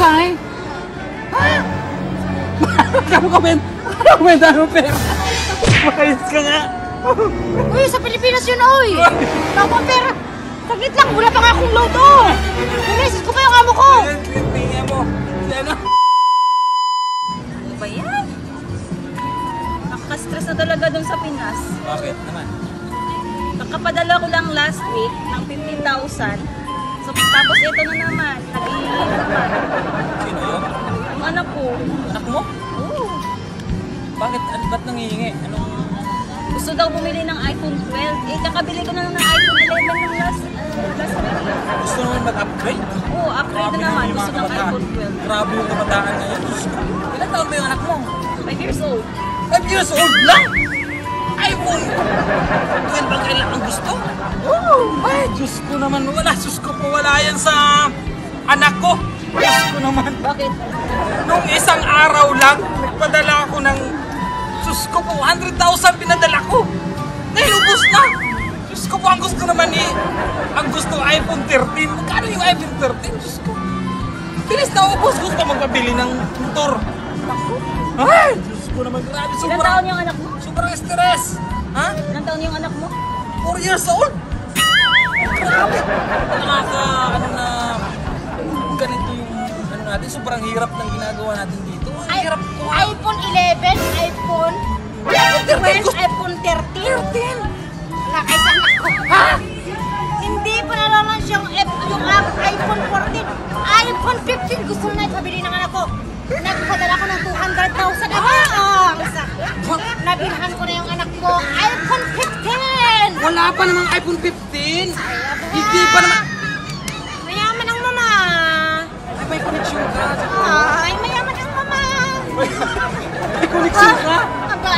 pamasahe. Ha? Kano ka, Ben? Ben, dami pera. Makayos ka nga. Uy, sa Pilipinas yun, oy. Wala akong pera. Saglit lang, wala pa nga akong load, oh. Message ko pa yung amo ko. Tingnan mo. Ano? Ano ba yan? Nakaka-stress na talaga dun sa Pinas. Bakit naman? Kakapadala ko lang last week ng 15,000. So, tapos ito na naman. Nag-iingat naman. Sino yun? Yung anak ko. Anak mo? Oo. Bakit? Ba't nangihingi? Anong... Gusto daw bumili ng iPhone 12. Eh, kakabili ko na ng iPhone 11 ng last week. Gusto naman mag-upgrade? Oo, upgrade na naman. Gusto ng iPhone 12. Grabe yung kabataan ngayon. Ilan taon ba yung anak mo? 5 years old. 5 years old lang? iPhone 12 ang kailangan gusto? Oo. Ay, Diyos ko naman. Diyos ko po, wala yan sa anak ko. Diyos ko naman. Bakit? Nung isang araw lang, nagpadala ako ng, Diyos ko po, 100,000 pinadala ko. Dahil ubos na. Diyos ko po, ang gusto naman ang gusto iPhone 13. Magkano yung iPhone 13? Diyos ko. Bilis na ubos. Gusto magpabili ng motor. Ay, Diyos ko naman. Grabe. Ilan taon yung anak mo? Sobrang stress. Ha? Ilan taon yung anak mo? 4 years old. Grabe. Ano na, ganito yung ano natin. Sobrang hirap ng ginagawa natin dito. Ang hirap ko. iPhone 11, iPhone 12, iPhone 13. Wala kay sa anak ko. Ha? Hindi pa nalalanch yung iPhone 14. iPhone 15 gusto na ipabili ng anak ko. Nagpadala ko ng 200,000. Ang sakit. Nabilhan ko na yung anak ko. iPhone 15! Wala pa namang iPhone 15. Hindi pa naman. Mayaman ang mama. Ay, may connection ka. Ay, mayaman ang mama. May connection ka. Aba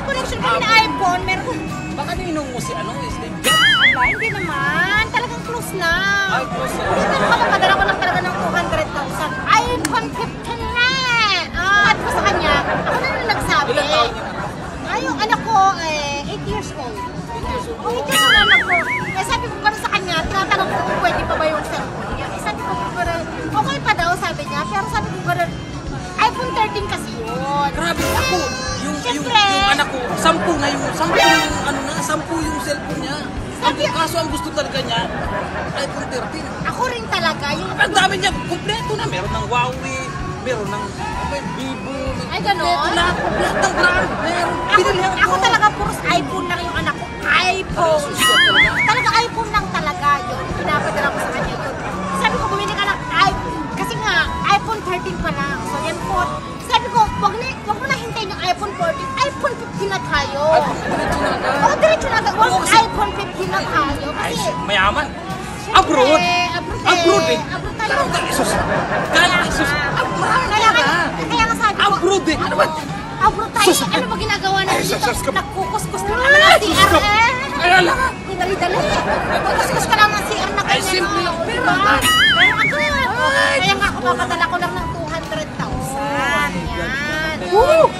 connection kami na iPhone. Meron. Baka ninong mo si Steve Jobs. Aba, hindi naman. Talagang close na. Ay, close na. Pero makapadala ko lang talaga ng 200,000. iPhone 15 na. At ko sa kanya, ako na nang nagsabi. Ilan taon niya? Ay, yung anak ko, 8 years old. 8 years old? 8 years old anak ko. Eh, sabi ko para sa kanya, tinatanong ko kung pwede pa ba yung cellphone niya. Eh, sabi ko, okay pa daw, sabi niya. Pero sabi ko, iPhone 13 kasi yun. Grabe ako. Yung anak ko, 10 na yung cellphone niya. Kaso ang gusto talaga niya, iPhone 13. Ako rin talaga. Ang dami niya, kumpleto na. Meron ng Huawei, meron ng Vivo. Ay, gano'n? Lahat ng brand. Meron. Ako talaga, puros iPhone lang yung anak ko. iPhone. Talaga iPhone lang talaga yun. Pinapadala ko sa kanya yun. Sabi ko, bumili ka ng iPhone. Kasi nga, iPhone 13 pa lang. So, yan po. Sabi ko, wag mo na hintayin yung iPhone 14. iPhone 15 na tayo. Oo, diretso na tayo. Wag iPhone 15 na tayo. Ay, Kasi, mayaman. Abroad. Abroad eh. Abroad tayo. Tarong ka, Isus. Kaya, Isus. Kaya nga sabi ko. Abroad eh. Ano ba? Abroad tayo. Ano ba ginagawa natin dito? Nagkukuskus ka naman ng CR eh. Ay, alam ka. Dali-dali. Nagkukuskus ka lang ng CR na Ay, ganyan. simple lang. Pero agad. Kaya nga ako papadala ko lang ng 200,000. Yan.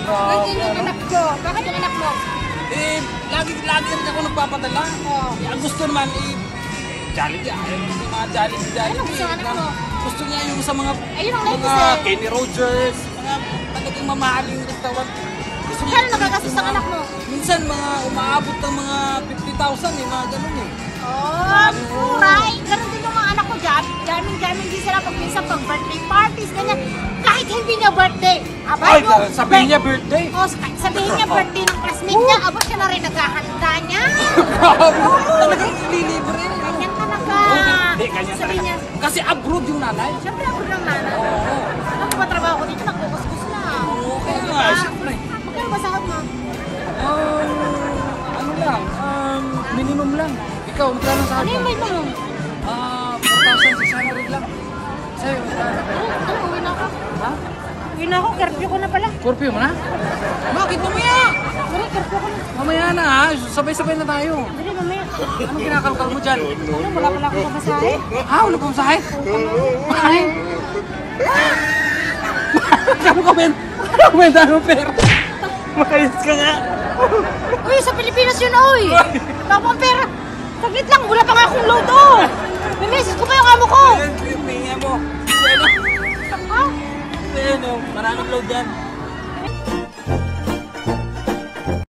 Ganyan yung anak ko. Bakit yung anak mo? Lagi rin ako nagpapadala. Ang gusto naman Jollibee. Ayaw gusto yung mga Jollibee. Ano gusto ng anak mo? Gusto niya yung sa mga Ayun ang latest mga eh. Kenny Rogers, mga talagang mamahaling restaurant. Gusto niya. Kaya nagagastos ang anak mo? Minsan mga umaabot ng mga 50,000 mga ganun eh. Oh, mura. Ganun din yung mga anak ko dyan. Jamming din sila pag minsan pag birthday parties, ganyan. Kahit hindi niya birthday. Ay, sabihin niya birthday. O, sabihin niya birthday ng classmate niya. Aba, siya na rin naghahanda niya. Talagang ililibre. Ganyan talaga. Hindi, ganyan Sabihin niya, talaga. Kasi abroad yung nanay. siyempre ako ng nanay. Ano ko ba trabaho ko dito? Nagkukuskus lang. Okay nga, siyempre. Magkano ba sahod mo? Ano lang, minimum lang. Ikaw, magkano sa Ano yung may tulong? 4,000 sa salary lang. Sa'yo, magkano? Uwi na ako. Ha? Uwi na ako. Curfew ko na pala. Curfew mo na? Bakit mamaya? Sorry, curfew ko na. Mamaya na ha, sabay-sabay na tayo. Dali, mamaya. Anong kinakalkal mo dyan? Ano, wala pala akong pamasahe. Ha? Wala pang sahay? Bakit? Kano ka, Ben? Ben, dami mo pera. Makayos ka nga. Uy, sa Pilipinas yun, oy! Wala akong pera. Saglit lang, wala pa nga akong load, oh! May message ko pa yung amo ko! Tingnan mo. Ano? Ha? yan, oh. Maraming load yan.